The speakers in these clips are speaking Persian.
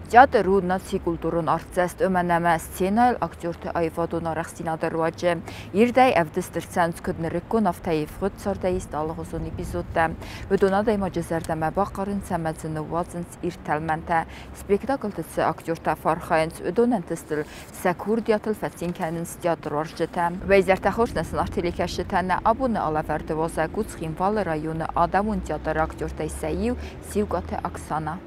Teatr ու նացի կուլտուրուն արծեստ ömənəmə ssenayl aktyorte ayvadun araqsinadır vacı. Yirday evdistirsən skudnırıkkun aftayı fğıt sordayist alğuzun epizodda. Vüduna dayma cezərdəmə baqarın səməzini vazınc irtəlməntə. Spektakldısı aktyorte Farxayınc ödönəntistil səkur diyatıl fətsinkənin teatr varcıtə. Veyzərtə xoşnəsin artelikeşitənə abunə alaverdi vaza Qutsxinval rayonu Adamun teatr aktyorte Səyiv Sivqatı Aksana.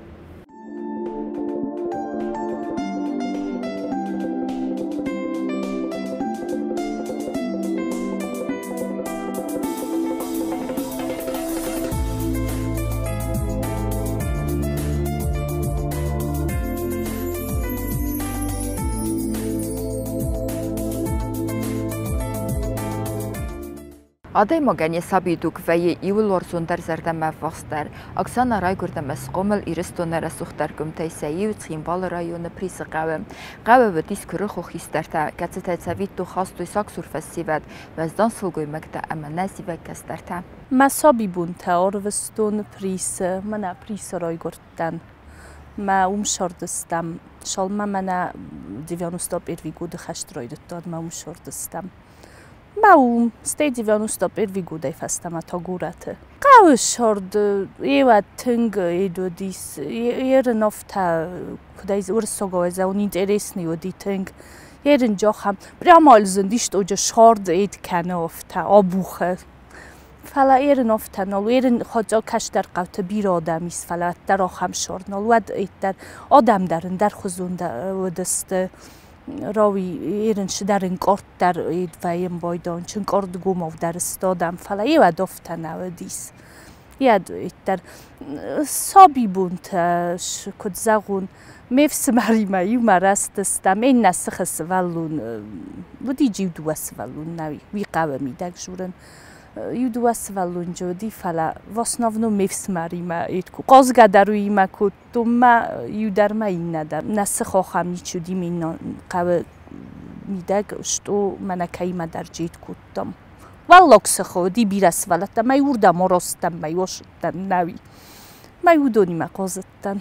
Aday maganie sabiduk veyi iulor sundar zerdəmə vaxtlar. Aksana ray gördəməs qomel iristonara suxtar gümtəy Səyiv Qutsxinval rayonu prisqavı. Qavı diskuru xoxistərtə qətsətəvittu xastu saksur festival vəzdan sulqoymaqda əmənəsi və kəstərtə. Masabi bunta orvestun pris mana pris ray gördən. Ma umşordistam. Şalma mana 91 gud xəştroydut dad ma umşordistam. Maum state 91 gudai fastama tagurate. Qavı şord eva tâng edo dis yerin ofta kudayz ursogoza un interesni odi tâng yerin joxam pryamal zindisht oja şord ed kana ofta abuxe fala yerin ofta nol yerin xoca kaşdar qavta bir adamis fala dar axam şord nol wad etdar adam darin dar xuzunda odiste راوی ایرنش در این کارت در ایدوایم بایدان چون کارت گماو در استادم فلا یه ود افتن نودیس یاد در سابی بونتش کد زغون مفس مریمه یو مرست استم این نسخ سوالون بودی جیو دو سوالون نوی وی قوه میدک جورن یو دو سوالون جودی فلا واسناونو مفس مریمه ایدکو قازگه دروی ما کد تو ما یو در ما این ندم نسخ آخم نیچودی من قوه میدک اشتو من کهیمه در جید کدتم والله خو دی بیرس ولتا ما یوردم راستم ما یوشتن نوی ما یودونی ما قازتن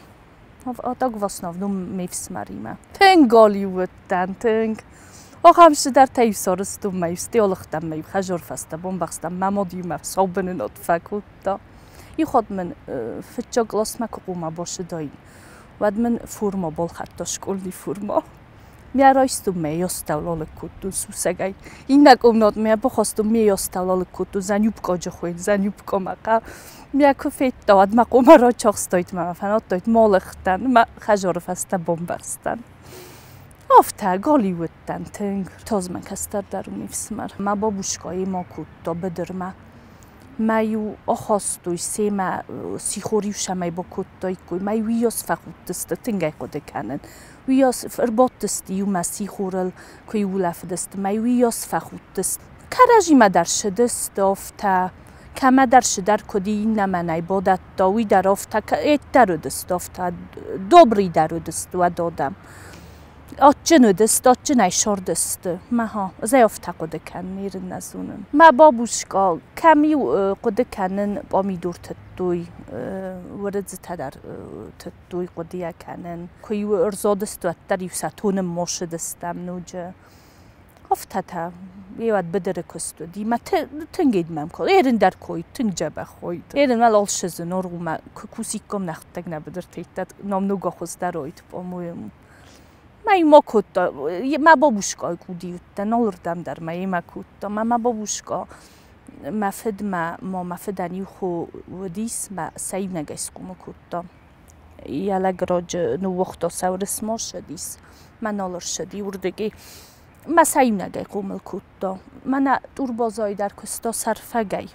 آتاق واسناونو مفس مریمه تنگالی ودتن تنگ آخرش در تیسارستم میستی آلختم می خجار فسته بومبخستم مامادی مفصابن نطفه کتا ی خود من فتچا گلاس مکقوما باشه دایم ود من فرما بال خطاش کلی فرما میارایستم میاستولال کتو سوسگای این نکم نات میا بخواستم میاستولال کتو زنیوب کاج خوین زنیوب کمکا میا کفیت داد مقوم را چاقستایت ما فنات دایت مالختن ما خجار فسته بومبخستن آفته گالی ودتن تنگ تاز من کستر درو میفسمر ما بابوشکایی ما کتا بدرمه ما یو آخاستوی سیما سیخوریو شمای با کتای کوی ما ویاس فخود دسته تنگای قده کنن ویاس فربات دستی یو ما سیخورل کوی ولف دست ما ویاس فخود دست کرجی ما در شدست آفته کما در شدر کدی نمن عبادت داوی در آفته که ایت درو دست آفته دوبری درو دست و دادم آتجنو دست آتجنای شاردست ماها زیافته قده کنن نزونن ما بابوشکا کمی قده کنن بامی دور تدوی ورد تدر تدوی قده کنن که ارزادست و تر یوستون ماشه دستم نوجه افته تا یاد بدره کستو دی ما تنگید ممکن ایرن در کوی تنگ جبه خوید ایرن ول آلش زنور و ما کوسی کم نختگ نبدر تیتد نام نوگا خوز در آید با مویم ما کتا ما بابوشکا کودیوت نالردم در ما کتا ما بابوشکا مفد ما مفدنی خو ودیس ما سعی نگیس کم کتا یالگ راج نو وقتا سورس ما شدیس ما نالر شدی وردگی ما سعی نگی کم کتا من دور بازای در کستا صرفه گی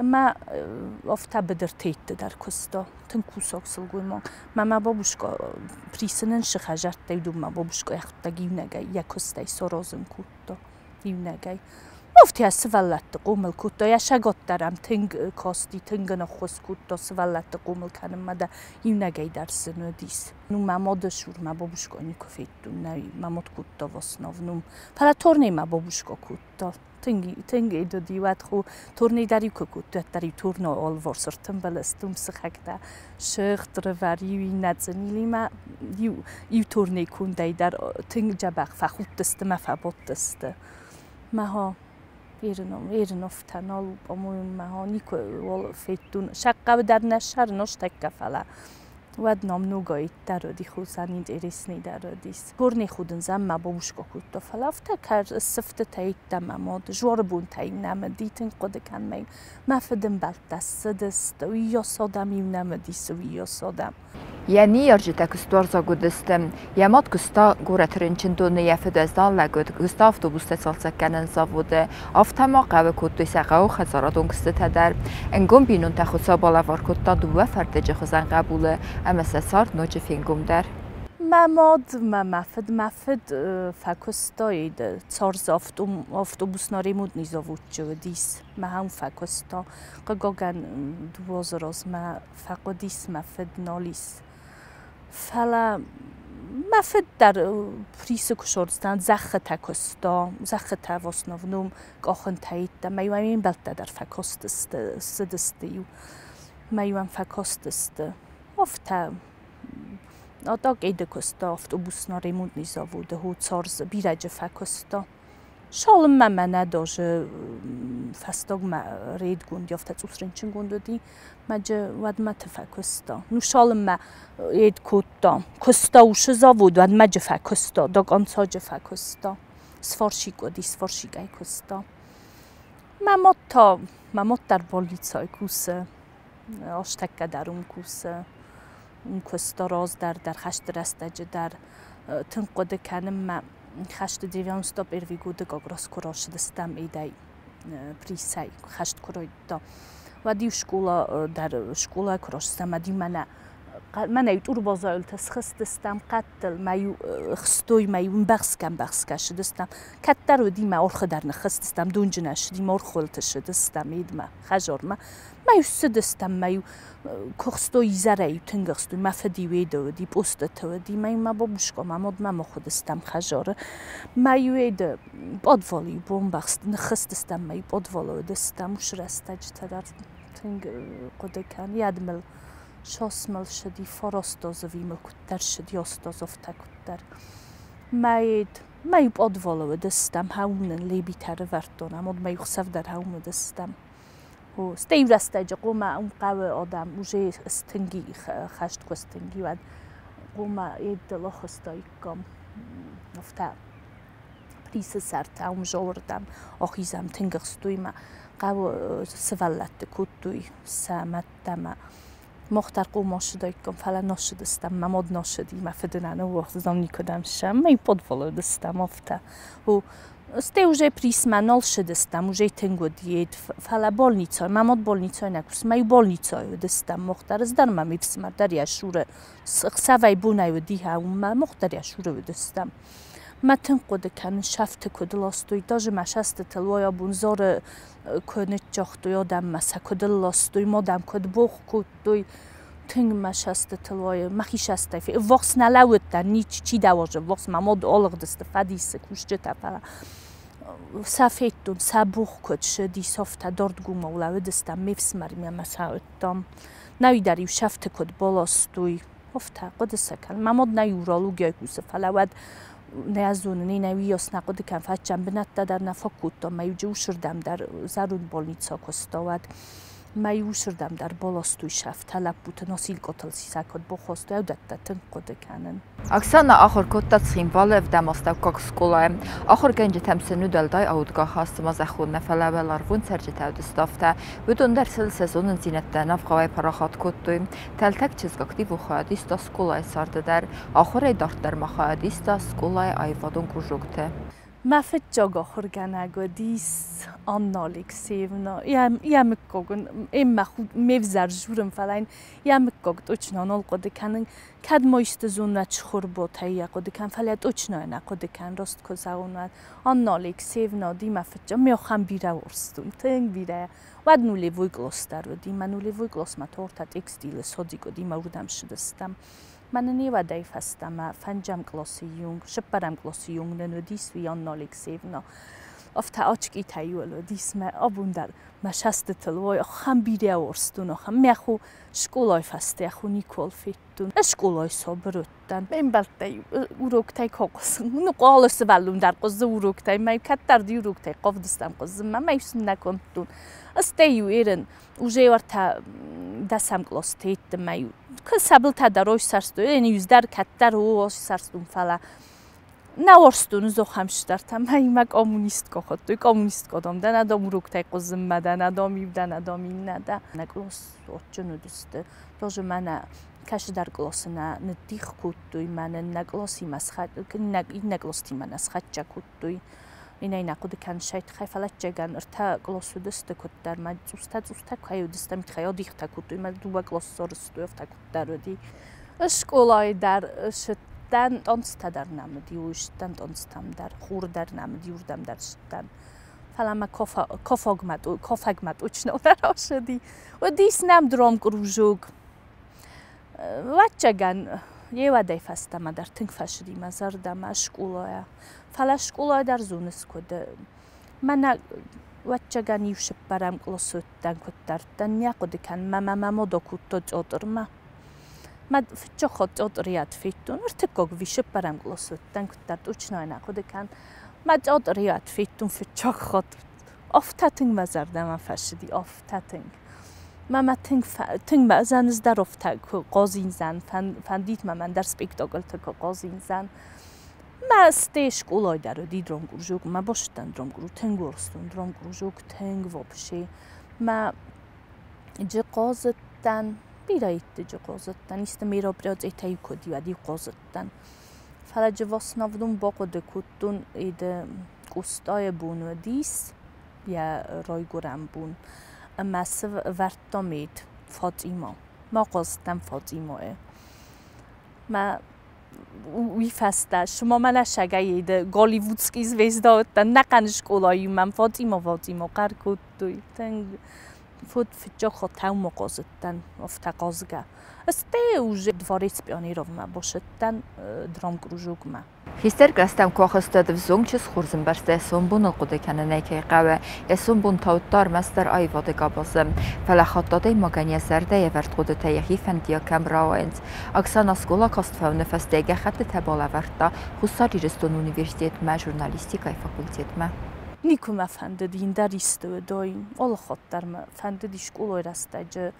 ما آفته بدر تیت در کستا تن کوساک سلگوی ما بابوشکا پریسنن شخجرت دیدم ما بابوشکا اختگی نگی یک کستای سرازم کتا دیو نگی Ofti svallat qumul kutto yaşagottaram ting kosti tingana khos kutto svallat qumul kanmada yunagay darsin ödis. Nu mamod shurma babushko nikofettu nay mamod kutto vosnovnum. Pala torni ma babushko kutto. Tingi do diwat khu torni dari kutto dari turno ol vorsortum balestum skhakta shghtr vari natznilima ju torni kundai dar ting jabach fakhutst ma fabottst. Maha ایران افتنال امون مهانی که ول فیتون شقه در نشر نشتک فلا ود نام نوگایت درودی خوزانی دیرسنی درودیس پرنی خودن زم مبوش کوت فلا افتکر سفت تایید دمامد جوار بون تایم نمدیتن قد کن می مفدم بلدست دست و یا صدام یم نمدیس و یا صدام یعنی یارجت کستور زاگودستم یامات کستا گورترینچن دونه یفد از دال لگود کستا اتوبوس سالسکنن زاوده افتما قوه کتوی سقاو خزاراتون کست تدر انگم بینون تخصا بالا وارکتا دو فرد جخزن قبوله اما سسار نوچه فینگم در مماد مفد فکستاید چارز اتوبوس ناریمود نیزاوت جودیس هم فکستا قگان دوازراز ما فقدیس مفد نالیس فلا مفد در پریس کشورستان زخ تکستا زخ تواسنونم گاهن تایید میوان بلد در فکست سدستیو میوان فکست افتا آداگ ایده کستا اتوبوس ناریمود نیزاوده هو چارز بیرج فکستا شالم من نداشه فستاگ ما رید گوند یافته چوسرینچن گوندی مجه ود ما تفکستا نو شالم ما اید کستا وش زاود ود مجه فکستا داگ آنساج فکستا سفارشی گودی سفارشی گای کستا ممات در بالیتسای کوسه آشتک درون کوسه اون کستا راز در خشت رستجه در تنقده کنم ما خشت دیوان ستا بروی گوده گاگراس کراش دستم ایدای پریسای خشت کرای دا و دیو شکولا در شکولا کراش دستم دی من ایت اور بازایل تسخست دستم قتل مایو خستوی مایو بخسکش دستم کتر و دی ما ارخ در نخست دستم دونجنش دی ما ارخولتش دستم اید ما خجار ما مایو سدستم مایو کخستوی زرای تنگستوی مفدی ویدو دی پوست تو دی مایو ما بابوشکا ما خودستم خجاره مایو اید بادوالی بوم بخست نخست دستم مایو بادوالو دستم وش رستج تدر تنگ قده کن یادمل شاسمل شدی فراستاز ویمل کتر شدی آستاز افته کتر مایو بادوالو دستم هاونن لیبی تر وردانم اد مایو خسف در هاون دستم و استیو رستج قوما اون قوه آدم اوجه استنگی خشت کستنگی و قوما اید دلا خستایی کم افته پریس سرت اون جوردم آخیزم تنگستوی ما قوه سوالت کتوی سامتم مختار قوم شده کم فعلا نشدستم مماد نشدی مفدنانه وقت زمانی کدام شم می پدوال دستم افته و استیوجه پریس منال شدستم اوجه تنگو دید فعلا بالنیچای مماد بالنیچای نکوس می بالنیچای دستم مختار از در من میفسم در یشوره سوای بونای و دیها و مختار یشوره دستم متن قد کن شفت کد لاستوی داج مشست تلویا بونزار کنه جاختو یادم مسا کد لاستوی مادم کد بخ کدوی تنگ مشست تلویا مخیشسته فی وقت نلوت در نیچ چی دواجه وقت ماماد آلق دست فدیس کوشته تپلا سفیدون سبخ کد شدی سافت دارد گوم اولو دستم میفس مریم مسا اتام نوی دریو شفت کد بالاستوی افته قد سکن ماماد نیورالو گیای کوسه فلواد نیازونه نویاس نقد کن فچم بنت در نفاکوت ما یوجو شردم در زرون بالنیچا کستاود ما یو شردم در بالاستوی شفت طلب بود ناسیل قتل سیسکات بخواست و دت تنقد کنن اکسانا آخر کتا تسخیم واله و دماستو کاکسکولا آخر گنج تمسنو دلدای اودگاه هاست مازخون نفلا و لارون سرجت اودستافته بدون در سزون زینت نفقای پراخات کتوی تلتک چیزگاکتی و خواهدیستا سکولای سارده در آخر دارت در مخواهدیستا سکولای ایوادون کجوکته ما فتجا خورگانه گودیس آنالیک سیونا یم کوگن اما خود میوزر جورم فلان یم کوگت اوچنا نال قد کنن کد مایست زون چخور بوتایی قد کن فلیت اوچنا نه قد کن راست کوزاون آنالیک سیونا دی ما فتجا میخوام بیره ورستون تنگ بیره ود نولی وی گلاس در و دی من نولی وی گلاس ما تورت اکستیل سادی گودی ما بودم شدستم من نیوادای فستم فنجم کلاسی یونگ شپرم کلاسی یونگ نو دیس وی آنالیک سیونا افتا آچکی تایولو دیس ما آبوندر ما شست تلوی خم بیره ورستون خم میخو شکولای فسته خو نیکول فیتون شکولای صبرتن این بلتی اوروکتای کاغذ نو قالس ولون در قز اوروکتای ما کتر دی اوروکتای قاف دستم قز ما میسون نکنتون استیو ایرن اوجه ورتا دستم کلاس تیت میو که سبل تا دروش سرستو یعنی یوزدر کتر و سرستون فلا نورستون زخم شدر تم هیمک آمونیست که خود توی آمونیست کدام ده ندام روکتای قزم مده ندامی بده ندامی نده نگلاس چنو دسته راج من کش در گلاس نه ندیخ کود توی من نگلاسی مسخت نگلاستی من از خد چه کود توی اینای نقد کن شاید خیفلت جگن ارتا گلاسو دسته کود در من زوسته که دسته میتخیل دیخ تا کود توی من دو گلاس سرستو افتا کود در ودی اشکولای در شدن آنستا در نمدی و شدن آنستم در خور در نمدی وردم در شدن فلما کافگمت اوچنو در آشدی و دیس نم درام گروژوگ وچگن یه ودای فستم در تنگ فشدی مزردم اشکولای فلا اشکولای در زونس کده من وچگن یوشب برم گلاسوت دن کد در دنیا کده کن ماما دا کد جادر ما فتجا خود جادریات فیتون ارتکاگ ویشب برم گلاسوت دن کد در اوچنای نکده کن ما جادریات فیتون فتجا خود آفتا تنگ مزردم فشدی آفتا تنگ ما تنگ بازن از در آفتا قازین زن فندیت من در سپیکتاگل تک قازین زن ما استیش کولای در دی درام گروژوگ ما باشتن درام گرو تنگ ورستون درام گروژوگ تنگ وابشه ما جه قازتن بیرایت جه قازتن است میرا براد ایتای کدی و دی قازتن فلا جه واسنافدون باقود کدون ایده گستای بون و دیس یا رای گرم بون اما ورتامید فاطیما ما قازتن فاطیماه ما وی فسته شما من شگایید گالیوودسکی زویزدا نکنش کلایی من فاطیما قر کود توی تنگ فود فجا خود تاوم قازتن افتا قازگه استه اوجه دواریت بیانی رو ما باشدن درام گروژوگ ما هیستر گستم کوخستاد و زونچس خورزم برسته سومبون القده کنه نیکی قوه یا سومبون تاوتار مستر آیواده گابازم فلا خطاده مگنی سرده یه ورد قده تایخی فندیا کم راوینز اکسان اسکولا کاست فاونه فستیگه خط تباله ورده خصاری رستون اونیورسیت ما ژورنالیستیکای فاکولتیت ما نیکم فنددین در ایستو دایم آل خاطر ما فنددی شکولای رسته جه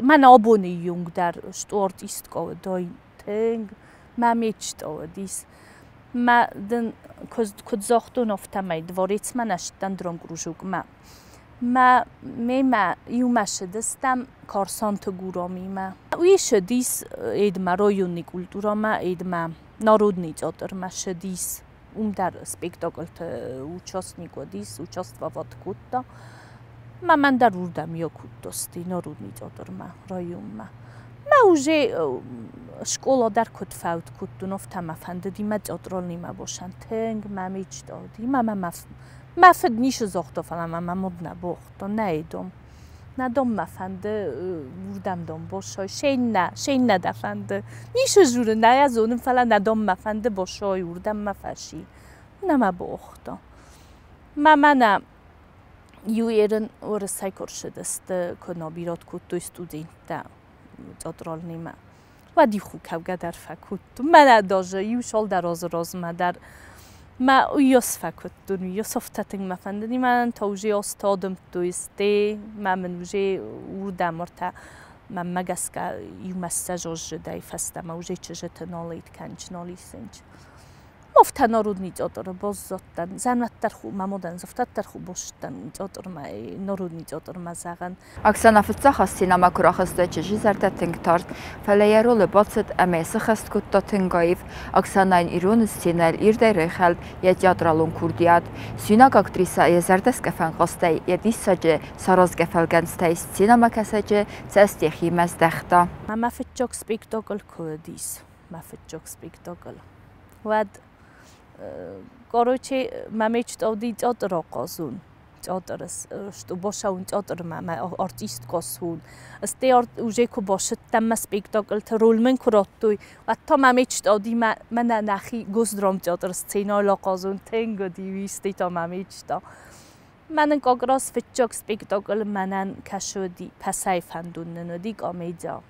من آبونه یونگ در شتورت ایستگاه دایم تنگ ما میچت آودیس ما دن کد زاختون افتمای دواریت من اشتن درام گروژوگ ما یومش دستم کارسانت گورامی ما ویش دیس اید ما رایونی کلتورا ما اید ما نارودنی جادر ما شدیس در سپیکتاگل účastník دیس účastovat kutta. من در وردم یا کود دستی نارودنی جادر ما رایون ما اوجه شکولا در کد فوت کدون افتم فنددی ما جادرال نیمه باشن تنگ ما میچ دادی ما فد نیش زاخته فلم ما مد نباخته نیدم ندام مفنده وردم دام باشای شین ندفنده نیش جوره نه از اونم فلا ندام مفنده باشای وردم مفشی نما باخته من یو ایرن ورسای کرشد است که نابیرات کود تو استودنت جادرال نیمه و دی خوب که در فکود من داجه یو شال در راز مدر ما یاس فکر دنی یاس افتادیم مفندی من توجیه استادم تویسته من وجه وردم مرتا من مگس که یو مساج دای فست ما وجه چه تنالیت کنچ نالیسنج مفتن نارودنی جادر باز زدن زنمتر خوب مامودن زفتتر خوب باشتن جادر ما نارودنی جادر ما زغن Oksana Fitsachas sinema kurachasta чижизарта тингтарт фалеяролы бацет әмәсі хасткутта тингаев Оксанайн ироныз сенел ирдай рейхалд я театралун курдият сюнак актриса язардас кафан қастай я диссаджи сараз кафалганстай синема касаджи цастехи маздахта ما فيتشوك سبيكتاكل كوديس ما فيتشوك سبيكتاكل واد короче ما ميچ تودي театр قازون театрс что бошаун театр ма артист косун сте уже ко бошет там спектакль ролмен кураттуй атта ма меч тоди мана нахи гоздром театр сцена лaqazun тенго дивисти та ма меч та منن کاغراس فچوک سپیکتاکل منن کشودی پسای فندون ندی کامیجا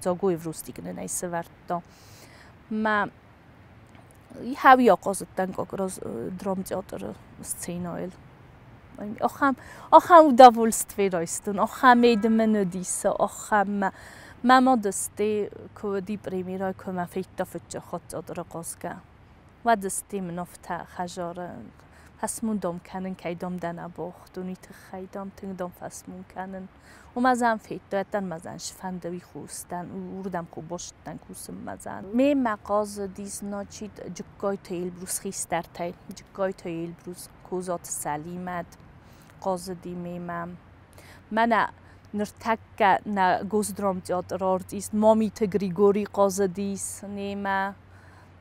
زاگوی وروستیک نیست ورتا ما هاوی آقازتن کاغراس درام تئاتر سینایل آخام داولست ویرایستون آخام میدم ندیسه آخام ما دسته کودی پریمیرای که ما فیتا فچوک خود تئاتر قازگه و دسته منافت خجاره فسمون دام کنن که دام دن اباخت و نیت خیدام تنگ دام فسمون کنن و مزن فیت دادن مزن شفندوی خوستن و اردم خوب باشتن کوسم مزن می مقاز دیز ناچید جگای تایل بروز خیستر تای جگای تایل بروز کوزات سلیمت قاز دی میمم من نرتک نه گوزدرام تئاتر آرتیست مامی تگریگوری قاز دیس نیمه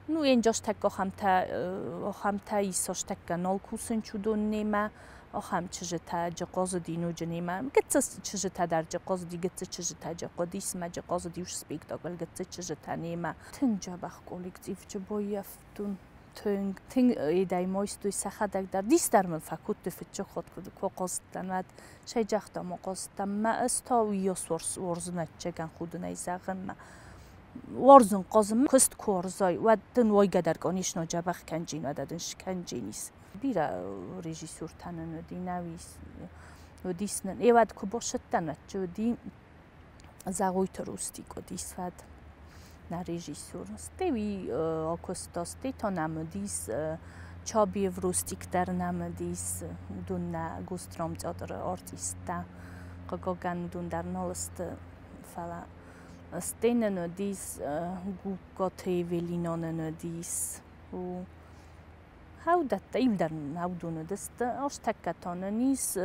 نو اینجاش تک آخام تا ایساش تک نال کوسن چودون نیمه آخام چجه تا جقاز دینو جنیمه گتس چجه تا در جقاز دی گتس چجه تا جقادیس ما جقاز دیوش سپیکتاکل گتس چجه تا نیمه تنجا بخ کولکتیف چه بایفتون تنگ ایدای مایستوی سخدک در دیست در من فکوت دفت خود کد که قاستن ود شای جختا ما قاستن ما استاوی یاس ورزنت چگن خود نیزاغن ما وارزن قازم کست کورزای و دن وای گدرگانیش نجابخ کنجین و دادنش کنجینیست بیره رژیسور تنن دی نویس و دیسنن ایواد که باشد تنت جو دی زغوی تروستی که دیس ود نه رژیسور استوی آکستاستی تا نمدیس چابی وروستیک در نمدیس دون نه گوسترام تئاتر آرتیستا قاگان دون در نالست فلا استین ندیس گوکاتی ویلینان ندیس و هاو دت ایل در هاو دونه دست آش تکتان نیس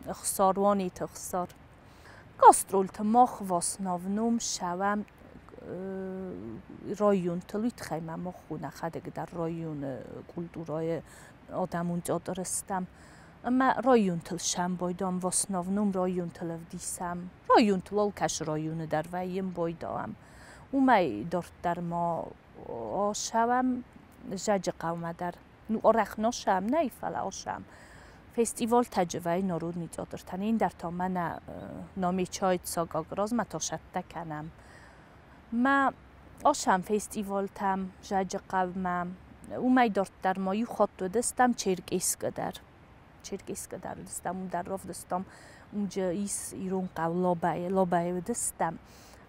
اخساروانی تخسار گاسترول تماخ واس ناونوم شوم رایون تلویت خیمه ما خونه خدک در رایون کلتورای آدمون تئاتر استم اما رایون تل شم بایدام واس ناونوم رایون تل دیسم رایون تلال کش رایون در ویم بایدام اومی دارت در ما آشوم جج قومه در نو آرخ ناشم نه فلا آشم فستیوال تجربه نارودنی تئاتر تنین در تا من نامی چای ساگاگراز ما تا شده کنم ما آشم فستیوال تم جج قومه اومی دارت در ما یو خود دستم چرک اسکدر دستم در رفت دستم اونجا ایرون قو لابای دستم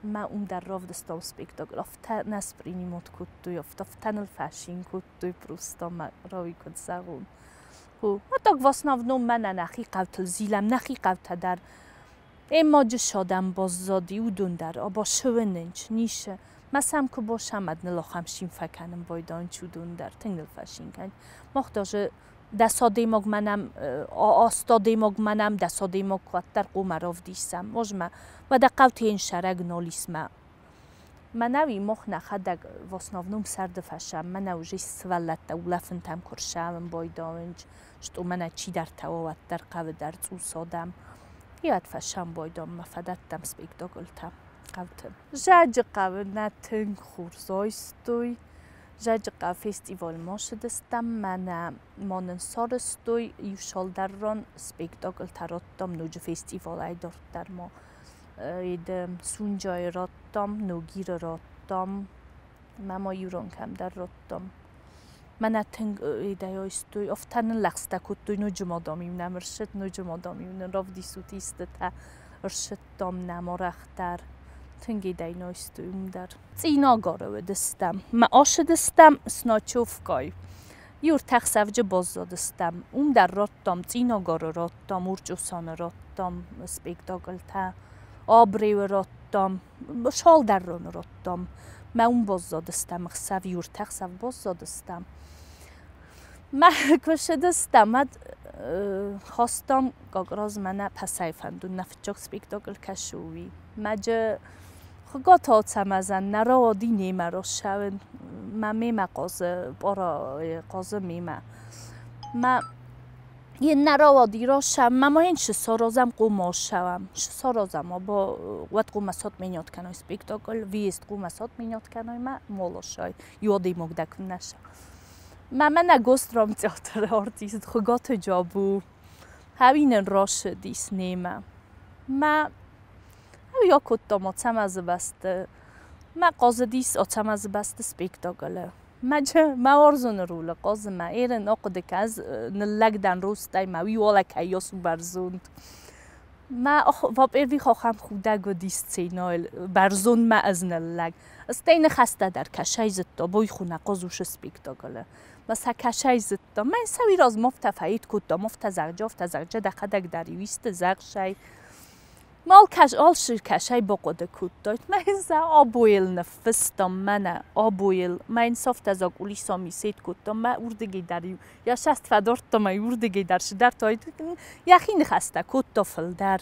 ما در رفت دستم سپیکتاکل افتا نسپرینی مد کتوی افتا نلفشین کتوی پروستم راوی کد زغون و تاک واسناو نوم من نخی قوتل زیلم نخی قوت در اما جه شادم باز زادی و دون در آبا شوننچ نیشه مثلا که باشم اد نلاخمشین فکنم بایدان چودون در تنگ نلفشین کن مختاج دساده مگ منم آستاده مگ منم دساده مگ قطر قمراف دیسم مجمع و دقیقت این شرگ نالیسم منوی مخ نخدگ واسناونم سرد فشم منوجی سوالت دولفن تم کرشم بایدانج شتو من چی در توات در قو در تو سادم یاد فشم بایدام مفادت تم سپیکتاکل تم قوتم جج قو نتنگ خورزایستوی جج قو فستیوال ما شدستم من مانن سارستوی یوشال در ران سپیکتاکل تراتم نوج فستیوال ای دارد در ما ایدم سونجای راتم نوگیر راتم مما یوران کم در راتم من اتنگ ایدایستوی افتن لخسته کتوی نوج مادامیم نمرشد نوج مادامیم راف دیسوتیست تا ارشد دام نمارختر تنگی دینایستویم در ایناگاره دستم ما آش دستم سناچوفکای یور تخسفج بازدادستم در راتم ایناگاره راتم ورچوسان راتم سپیکتاکل آبری و راتم شال در رون راتم ما بازدادستم خسف یور تخسف بازدادستم ما کشدستم خواستم گاگراز منه پسای فندون نفتچاک سپیکتاکل کشوی مجه خگات هاتم ازن نرا دینی مرا شون ما میمه قازه بارا قازه میمه ما یه نرا دیرا شم ما این سارازم قوم شوم سارازم با وقت قوم سات میاد کنای سپیکتاکل ویست قوم سات میاد کنای ما مولاشای یادی مقدک نشه من نگسترم تئاتر آرتیست خگات جابو همین راش دیس نیمه ما یا کتام آتم از بسته ما قازه دیس آتم از بسته سپیکتاکله ما آرزون روله قازه ما ایرن آقده که از نلگدن روستای ما ویوالا که یاسو برزوند ما واب ایروی خواهم خودگو دیست سینایل برزون ما از نلگ استین خسته در کشای زتا بای خونه قازوش سپیکتاکله بس کشای زتا من سوی راز مفت فاید کتا مفت زغجه دخدک دریویست زغشای مال آل کشای باقوده کتا من آبویل نفستم منه آبویل من صافت از آگولی سامی سید کتا من اردگی دریو یا شست فدارتا من اردگی در شدر تاید یخین خسته کتا فل در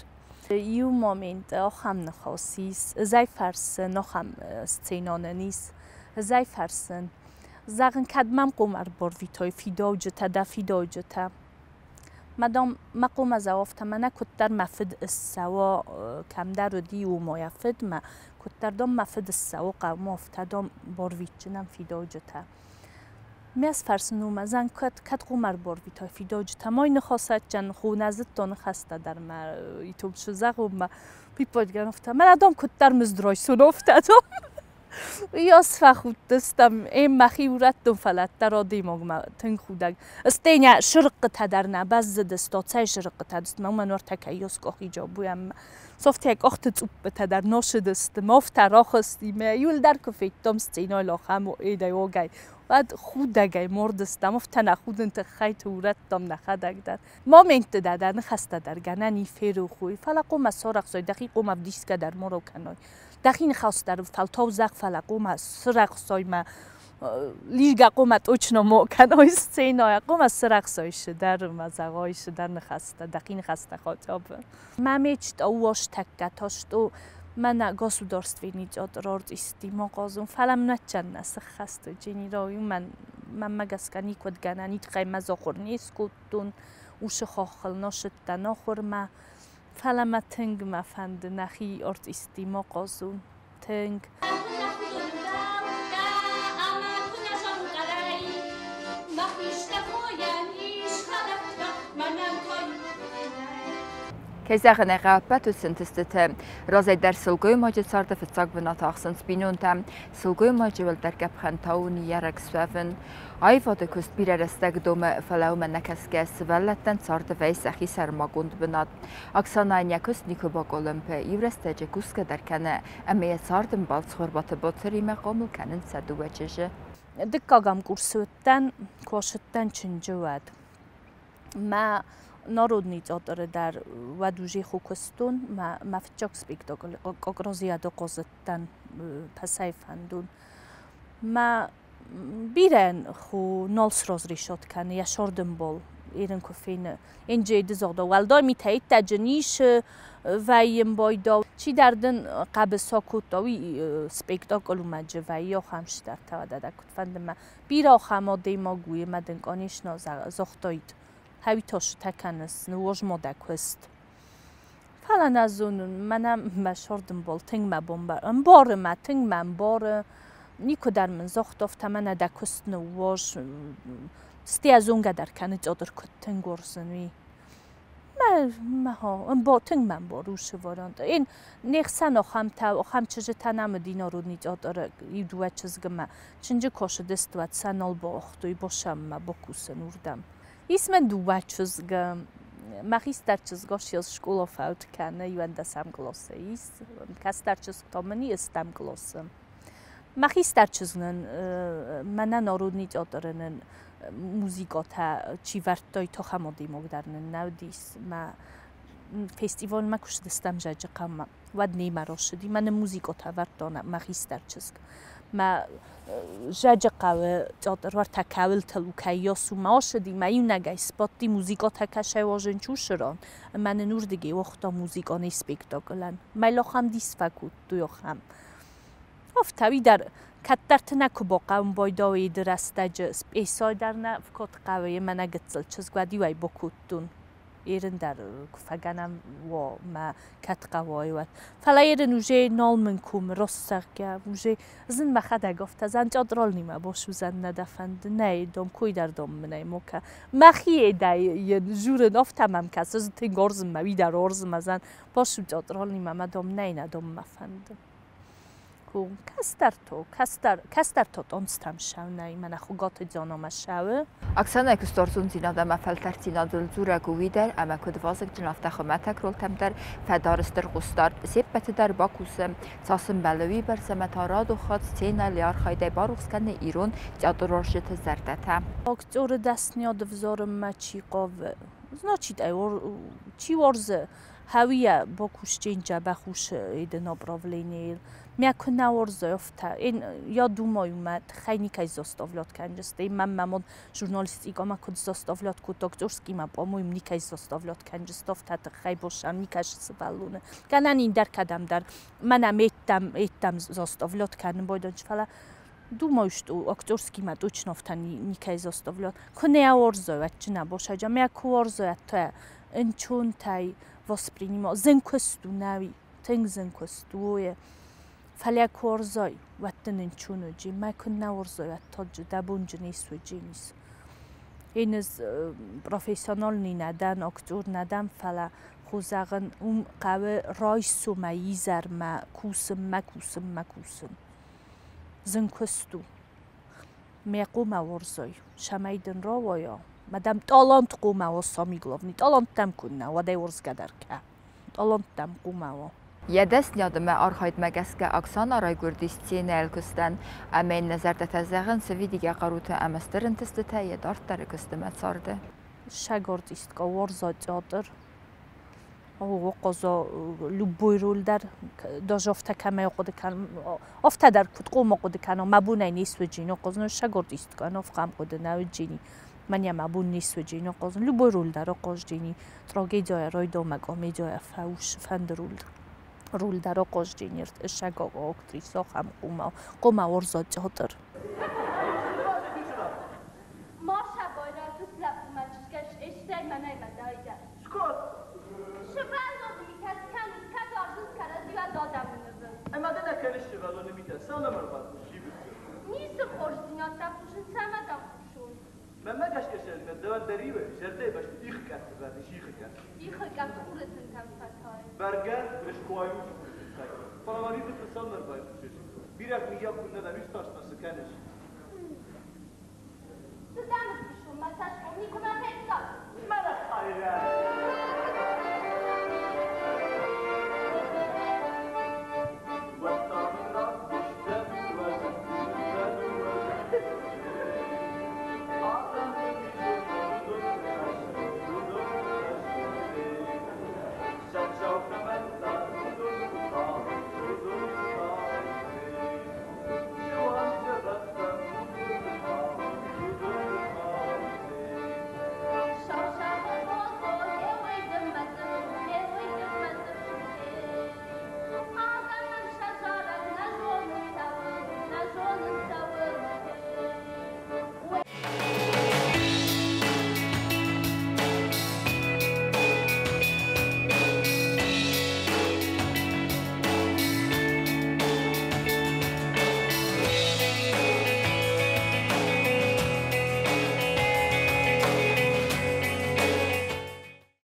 یو مومنت آخم نخواسیس زی فرسن نخم سینانه نیست زی فرسن زغن کدمم قمر بار ویتای فیداو جتا دا فیداو جتا مدام مقوم از آفت من کتر مفد السوا کم در دی و مایفد ما کتر دام مفد السوا قوم افتادم بار ویتجنم فیداو جتا میز فرسنو مزن کت قمر بار ویتای فیداو جتا ما این خواست جن خو نزد تون خسته در ما ایتوب شو زغم ما پیپادگان افتاد من ادام کتر مزدرای سون افتادم یاس فخود دستم این مخی ورد دم فلت در آدی مگم تنگ خودک استینیا شرق تدر نباز دستات سه شرق تدست من ور تک یاس کاخی جابویم صفت یک آخت توپ تدر ناش دست مافت راخستی می یول در کفیت دم استینا لاخم و ایده وگای بعد خودگای مردستم افت نخود انت خیت ورد دم نخدک در ما منت دادن خسته در گننی فیرو خوی فلقو مسارق زای دقیقو مبدیس که در مرو کنای دخین خواست در فلتاو زغ فلقوم سرق سای ما لیجگا قومت اوچنا مو کنای سینای قوم سرق سایش در مزغایش در نخسته دخین خسته خاطاب ممیچت اوواش تکتاشت و من گاسودارستوی نیجاد رارد استیما قازم فلم نچن نسخ خسته جنی راوی من مگسکنی کد گننیت خیمه زاخور نیست کدون اوش خاخل ناشد ناخور ما فلما تنگ مفند نخی ارت استیما قازون تنگ Keisachen errapet ut sintestete razay der sulgoy maje sarda fetsag benataxsens binuntem sulgoy maje vel der gapxantauni yarak sveven ayvada kust bireresteg dome falaume nekeskes velletten sarda veisachi sermagund benat aksananya kust nikoba olimpe ivrestece kuska derkene emeye sardım baltsxorbata boteri meqamul kenin seduveçeje Dikkagam kursuttan koşuttan çüncüvad ma Народний театр در ودوژی خوکستون ما فتچاک سپیکتاکل قاقرازی دو قازتن پسای فندون ما بیرن خو نالس راز ریشات کنه یا شاردن بال ایرن کفین اینجای دزاده ولدای میتایید تجنیش ویم بایدا چی دردن قبل ساکوتاوی سپیکتاکل اومد وی یا خمش در توده دکت فندم بیرا خماده ما گوی مدنگانیش نازختایید هاوی تاش تکنس نواج ماده کست فلان از اون منم مشاردم بال تنگ ما بار ما تنگ من بار نیکو در من زخت افت من دکست نواج ستی از اون قدر کنه جادر کت تنگ ورزنوی ما ها با تنگ من باروش وارند این نیخسن آخم تا آخم چجه تنم دینا رو نیجادر ای دوه چزگم چنجه کاش دست وات سنال با اختوی باشم ما با کوسن وردم اسم دوه چزگم Machis darchas goshios school of out can you and the sam glosses. Castarchas tomani is stam glossum. Machis darchasnen manan orudni teatrenen muzikota chivartoi tohamodi mogdarnen nowdis ma festival ma kush destam jajqama wadni maroshdi man muzikota vartona machis darchas ma jajqawe teatr var takawil telukayos mashdi ma yunagay spotti muzikota kashewojen chushron man nurdigi waqta muzikon spektaklan ma lokham disfakut tuyokham افتوی در کترت نکو قوم بایداوی درستج ایسای در نفکات قوی من اگتل چیز گودی وی بکوتون ایرن در کفگانم و ما کت قوای ود فلا ایرن وجه نال من کوم راست که وجه زن مخده گفت زن جادرال نیمه باشو زن ندفند نه دام کوی در دام منه موکه مخیه دای جور نفتمم کس از تنگارزم موی در آرزم زن باشو جادرال نیمه مدام نه ندام مفند کستر تو دانستم شونه من خوگات جانم شوه. اکسان کستارزون زینا دم فلتر زینا دل زور گویدر اما کد واسق جنافت خمتک رول تم در فدارستر قستار سبت در باکوسم ساسم بلوی بر سمتاراد و خاد سینا لیار خایده باروخس کنه ایران جادرارشت زردته. اکتور دست نیاد وزارم ما چی قاوه. značit چی ورزه هویه با کوشت اینجا بخوش ایده نبراولینیل میکن نورزه افته این یا دومای اومد خیلی که زاستاولات کنجسته من مماد ژورنالیستیک اما کد زاستاولات کد دکترسکی ما با مویم نیکای زاستاولات کنجست افته خیلی باشم نیکش سوالونه کنن این در کدام در منم ایتم زاستاولات کنم بایدانش فلا دومایشت و اکترسکی ما دوچ نفتن نیکای زاستاولات کنه ورزه و چه نباشه جا میک ورزه تا انچون تای واسپرینیما زنکستو نوی تنگ زنکستوه فلیک ورزای وقتن انچونو جی میکن نورزای تاج دبونج نیست و جی نیست این از پروفیسیونال نی ندن اکتور ندن فلا خوزاغن اون قوه رایسو میزر ما کوسم زنکستو میقوم ورزای شمیدن را ویا مدام تالانت قوم و سامیگلوفنی تالانتم کنه و دیورز قدر که تالانتم قوم و یدست نیادم آرخاید مگسک اکسان آرای گردیستی نیلکستن اما این نظر تزغن سوی دیگه قروت امسترن تسته یه دارت داره کستمت سارده شگردیست که ورزا جادر او قضا لبوی رول در داجافته کمی قد کن افته در کد قوم قد کنه مبونه نیست و جینو قضا شگردیست که نفقم قد نو جینی من یا مبون نیست و جینو قضا لبوی رول در قضا جینی تراژدی رای دومگامی جای فوش فند رول در قضا جینی شگا اکتریسا هم قوم ورزا جادر نیست خورشیدیات رفتوشون سمدم خوشون من کشکشل دوان دریوه شرده باش ایخ کرد زدی شیخ کرد ایخ کرد خورتن تفتای برگر بهش کوایوش خورد فراوانی بود مثال باید بشش بیرک میگم کنه نمیش تاش نسکنش زدم خوشون مساج کنی کنه